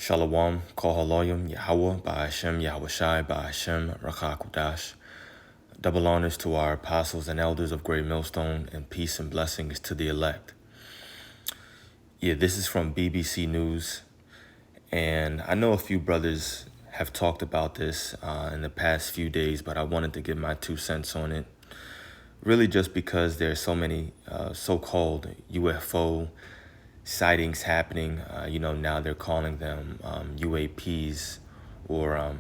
Shalom, Kohaloyim, Yahweh, Ba'ashem, Yahweh Shai, Ba'ashem, Rakakudash. Double honors to our apostles and elders of Great Millstone, and peace and blessings to the elect. Yeah, this is from BBC News, and I know a few brothers have talked about this in the past few days, but I wanted to give my 2 cents on it. Really just because there's so many so-called UFO sightings happening. Now they're calling them UAPs or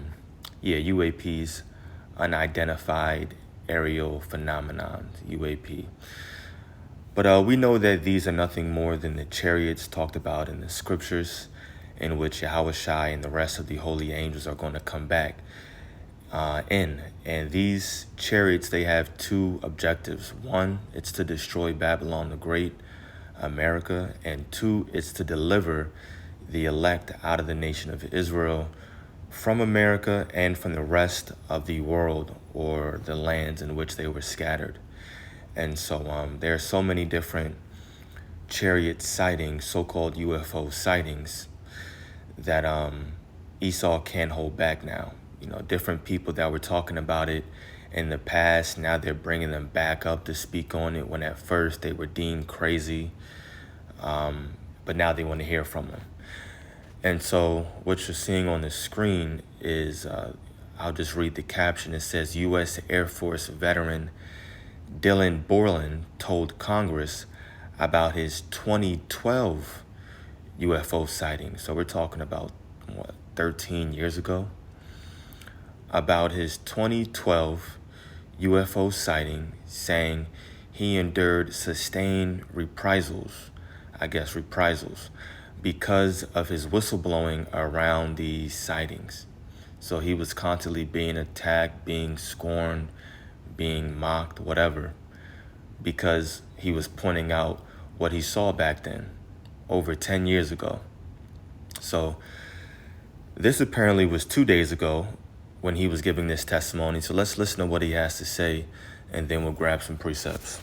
UAPs, unidentified aerial phenomenon, UAP. But we know that these are nothing more than the chariots talked about in the scriptures, in which Yahweh Shai and the rest of the holy angels are going to come back in. And these chariots, they have 2 objectives. 1, it's to destroy Babylon the Great, America, and 2, it's to deliver the elect out of the nation of Israel from America and from the rest of the world, or the lands in which they were scattered. And so there are so many different chariot sightings, so-called UFO sightings, that Esau can't hold back now. Different people that were talking about it in the past, now they're bringing them back up to speak on it, when at first they were deemed crazy, but now they want to hear from them. And so what you're seeing on the screen is, I'll just read the caption. It says, U.S. Air Force veteran Dylan Borland told Congress about his 2012 UFO sighting. So we're talking about, 13 years ago? About his 2012 UFO sighting, saying he endured sustained reprisals, because of his whistleblowing around these sightings. So he was constantly being attacked, being scorned, being mocked, whatever, because he was pointing out what he saw back then, over 10 years ago. So this apparently was 2 days ago when he was giving this testimony. So let's listen to what he has to say, and then we'll grab some precepts.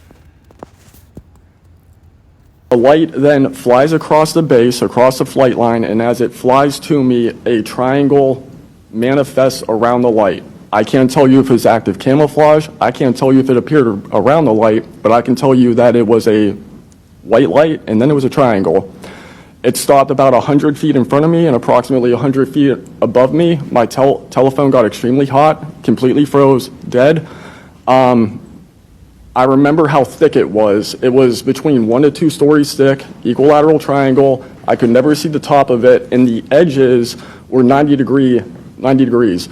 The light then flies across the base, across the flight line, and as it flies to me, a triangle manifests around the light. I can't tell you if it's active camouflage. I can't tell you if it appeared around the light, but I can tell you that it was a white light, and then it was a triangle. It stopped about 100 feet in front of me and approximately 100 feet above me. My telephone got extremely hot, completely froze, dead. I remember how thick it was. It was between 1 to 2 stories thick, equilateral triangle. I could never see the top of it, and the edges were 90 degrees.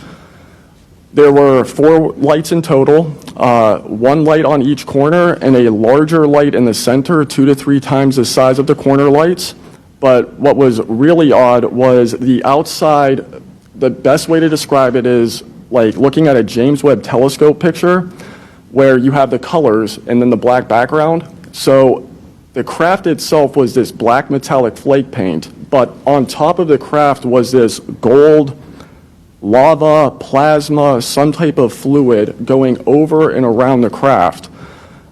There were 4 lights in total, 1 light on each corner, and a larger light in the center, 2 to 3 times the size of the corner lights. But what was really odd was the outside. The best way to describe it is like looking at a James Webb telescope picture, where you have the colors and then the black background. So the craft itself was this black metallic flake paint, but on top of the craft was this gold, lava, plasma, some type of fluid going over and around the craft.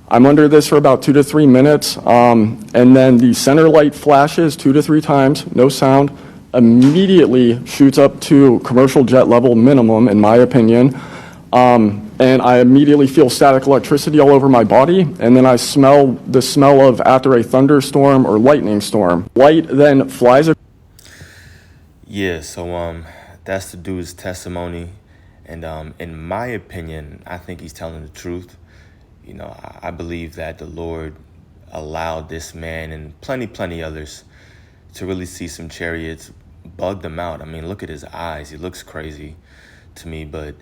I'm under this for about 2 to 3 minutes, and then the center light flashes 2 to 3 times, no sound, immediately shoots up to commercial jet level minimum, in my opinion. And I immediately feel static electricity all over my body, and then I smell the smell of after a thunderstorm or lightning storm. Light then flies. Yeah, so that's the dude's testimony, and in my opinion, I think he's telling the truth. I believe that the Lord allowed this man and plenty others to really see some chariots, bug them out. I mean, look at his eyes. He looks crazy to me, but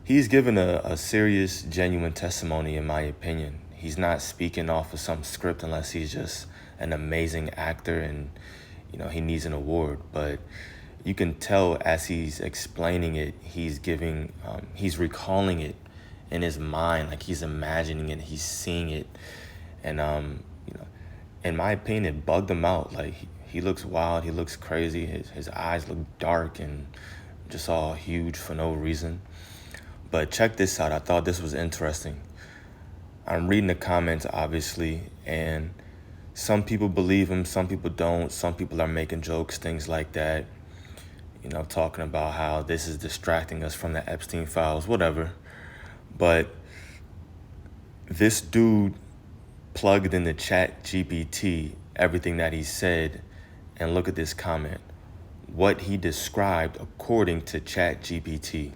he's given a serious, genuine testimony, in my opinion. He's not speaking off of some script unless he's just an amazing actor and, he needs an award. But you can tell as he's explaining it, he's recalling it in his mind, like he's imagining it, he's seeing it. And, in my opinion, it bugged him out. Like, he looks wild, he looks crazy, his eyes look dark and just all huge for no reason. But check this out. I thought this was interesting. I'm reading the comments, obviously, and some people believe him, some people don't. Some people are making jokes, things like that. talking about how this is distracting us from the Epstein files, whatever. But this dude plugged in the chat GPT everything that he said, and look at this comment. What he described according to chat GPT.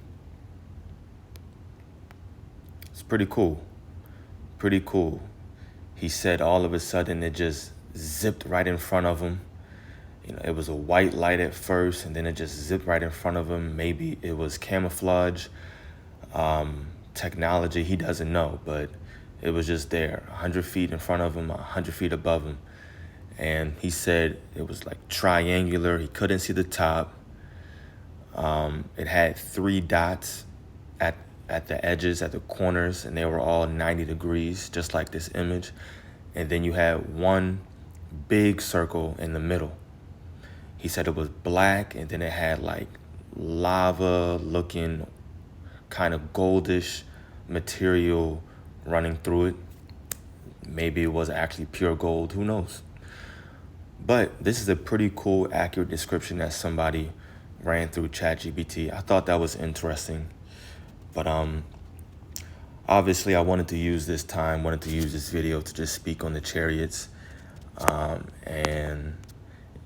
It's pretty cool. Pretty cool. He said all of a sudden it just zipped right in front of him. It was a white light at first, and then it just zipped right in front of him. Maybe it was camouflage, technology, he doesn't know, but it was just there, 100 feet in front of him, 100 feet above him. And he said it was like triangular. He couldn't see the top. It had 3 dots at the edges, at the corners, and they were all 90 degrees, just like this image. And then you had one big circle in the middle. He said it was black, and then it had like lava looking kind of goldish material running through it. Maybe it was actually pure gold, who knows? But this is a pretty cool, accurate description that somebody ran through ChatGPT. I thought that was interesting. But obviously I wanted to use this video to just speak on the chariots and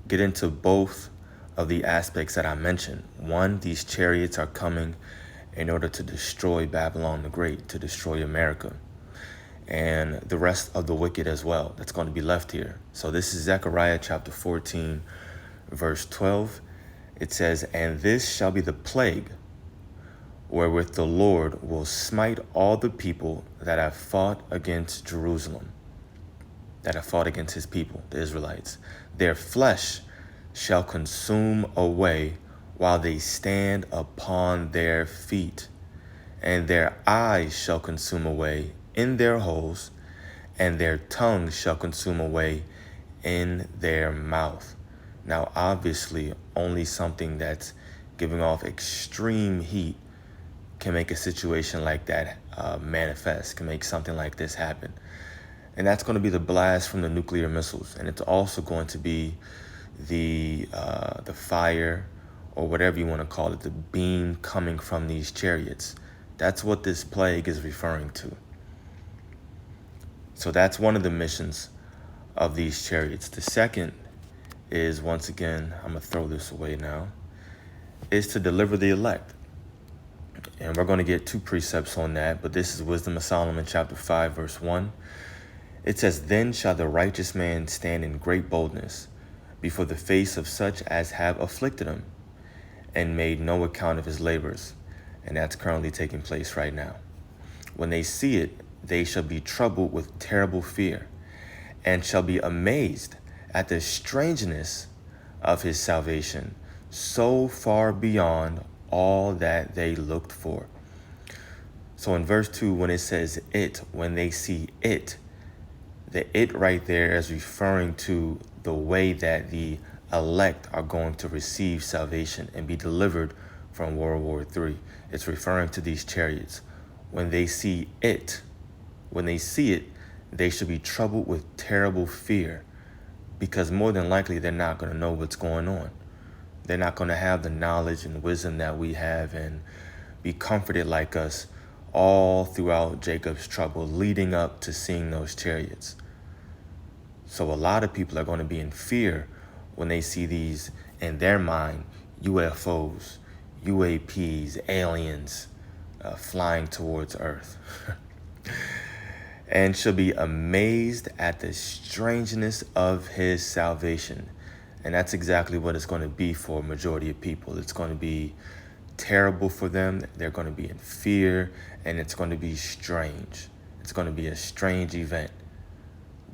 get into both of the aspects that I mentioned. One, these chariots are coming in order to destroy Babylon the Great, to destroy America, and the rest of the wicked as well that's going to be left here. So this is Zechariah chapter 14, verse 12. It says, "And this shall be the plague wherewith the Lord will smite all the people that have fought against Jerusalem," that have fought against his people, the Israelites. "Their flesh shall consume away while they stand upon their feet, and their eyes shall consume away in their holes, and their tongue shall consume away in their mouth." Now, obviously, only something that's giving off extreme heat can make a situation like that manifest, can make something like this happen. And that's going to be the blast from the nuclear missiles. And it's also going to be the fire, or whatever you want to call it, the beam coming from these chariots. That's what this plague is referring to. So that's one of the missions of these chariots. The second is, once again, I'm going to throw this away now, is to deliver the elect. And we're going to get 2 precepts on that, but this is Wisdom of Solomon chapter 5, verse 1. It says, "Then shall the righteous man stand in great boldness before the face of such as have afflicted him, and made no account of his labors." And that's currently taking place right now. "When they see it, they shall be troubled with terrible fear, and shall be amazed at the strangeness of his salvation, so far beyond all that they looked for." So in verse 2, when it says it, when they see it, the it right there is referring to the way that the elect are going to receive salvation and be delivered from World War III. It's referring to these chariots. When they see it, they should be troubled with terrible fear, because more than likely they're not going to know what's going on. They're not going to have the knowledge and wisdom that we have and be comforted like us all throughout Jacob's trouble leading up to seeing those chariots. So a lot of people are going to be in fear when they see these, in their mind, UFOs, UAPs, aliens flying towards Earth. "And shall be amazed at the strangeness of his salvation." And that's exactly what it's going to be for a majority of people. It's going to be terrible for them. They're going to be in fear, and it's going to be strange. It's going to be a strange event,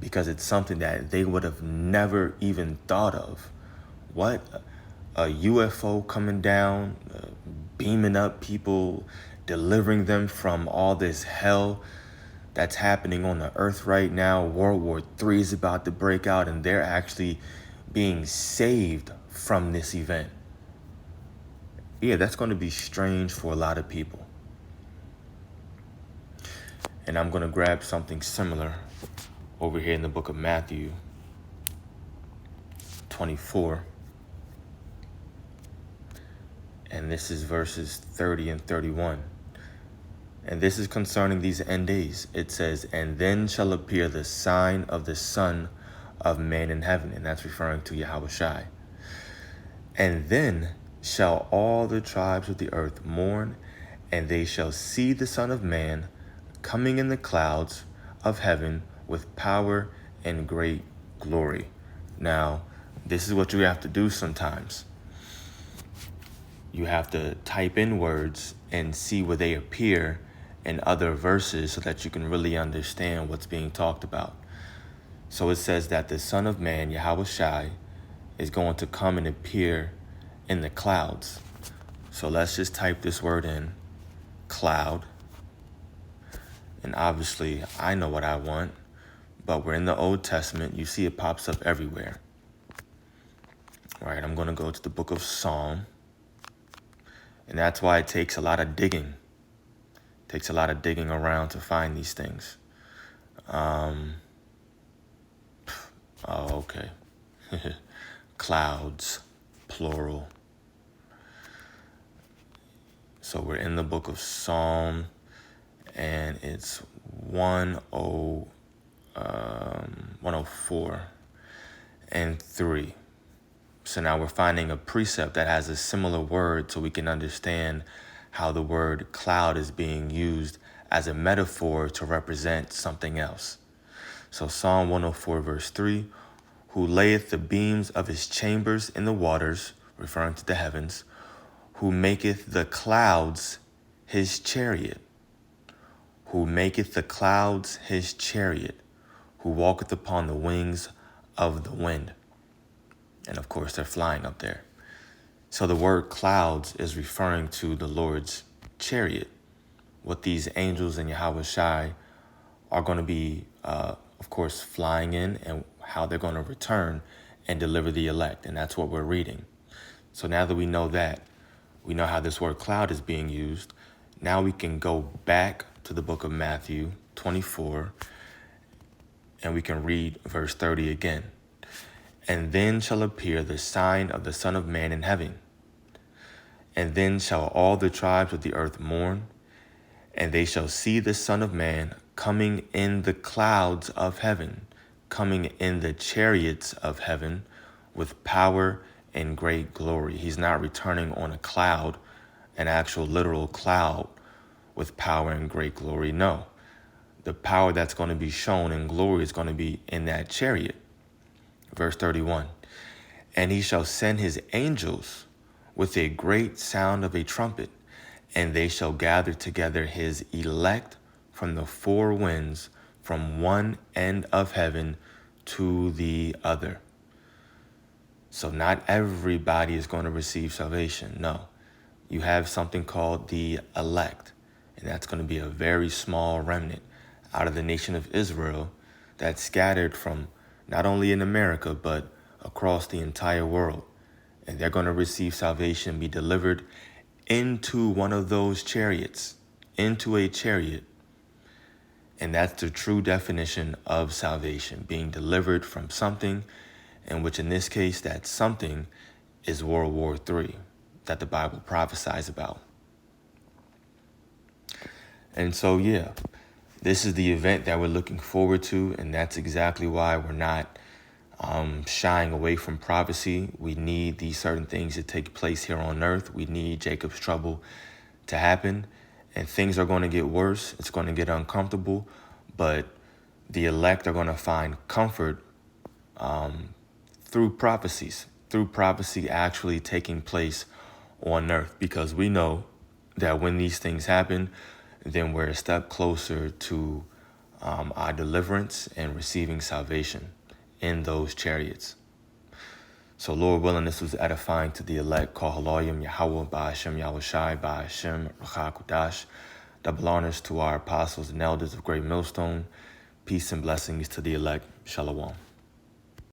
because it's something that they would have never even thought of. What? A UFO coming down, beaming up people, delivering them from all this hell that's happening on the earth right now. World War III is about to break out, and they're actually being saved from this event. Yeah, that's going to be strange for a lot of people. And I'm going to grab something similar over here in the book of Matthew 24. And this is verses 30 and 31. And this is concerning these end days. It says, and then shall appear the sign of the Son of Man in heaven. And that's referring to Yahushai. And then shall all the tribes of the earth mourn, and they shall see the Son of Man coming in the clouds of heaven with power and great glory. Now, this is what you have to do sometimes. You have to type in words and see where they appear in other verses so that you can really understand what's being talked about. So it says that the Son of Man, Yahushai, is going to come and appear in the clouds. So let's just type this word in, cloud. And obviously, I know what I want, but we're in the Old Testament. You see it pops up everywhere. All right, I'm going to go to the book of Psalm. And that's why it takes a lot of digging. It takes a lot of digging around to find these things. Okay. Clouds, plural. So we're in the book of Psalm, and it's 104 and 3. So now we're finding a precept that has a similar word so we can understand how the word cloud is being used as a metaphor to represent something else. So Psalm 104 verse 3, who layeth the beams of his chambers in the waters, referring to the heavens, who maketh the clouds his chariot, who maketh the clouds his chariot, who walketh upon the wings of the wind. And of course, they're flying up there. So the word clouds is referring to the Lord's chariot, what these angels in Yahushai are going to be, of course, flying in, and how they're going to return and deliver the elect. And that's what we're reading. So now that we know that, we know how this word cloud is being used. Now we can go back to the book of Matthew 24, and we can read verse 30 again. And then shall appear the sign of the Son of Man in heaven. And then shall all the tribes of the earth mourn, and they shall see the Son of Man coming in the clouds of heaven, coming in the chariots of heaven with power and great glory. He's not returning on a cloud, an actual literal cloud with power and great glory. No, the power that's going to be shown in glory is going to be in that chariot. Verse 31, and he shall send his angels with a great sound of a trumpet, and they shall gather together his elect from the four winds, from one end of heaven to the other. So not everybody is going to receive salvation. No, you have something called the elect, and that's going to be a very small remnant out of the nation of Israel that's scattered from not only in America, but across the entire world. And they're going to receive salvation, be delivered into one of those chariots, into a chariot. And that's the true definition of salvation, being delivered from something, in which in this case, that something is World War III that the Bible prophesies about. And so, yeah, this is the event that we're looking forward to, and that's exactly why we're not shying away from prophecy. We need these certain things to take place here on earth. We need Jacob's trouble to happen, and things are going to get worse. It's going to get uncomfortable, but the elect are going to find comfort through prophecy actually taking place on earth, because we know that when these things happen, then we're a step closer to our deliverance and receiving salvation in those chariots. So Lord willing, this was edifying to the elect. Call Haloyim Yahweh Ba'ashem Yahushai Ba'ashem Rachakudash. Double honors to our apostles and elders of Great Millstone. Peace and blessings to the elect. Shalom.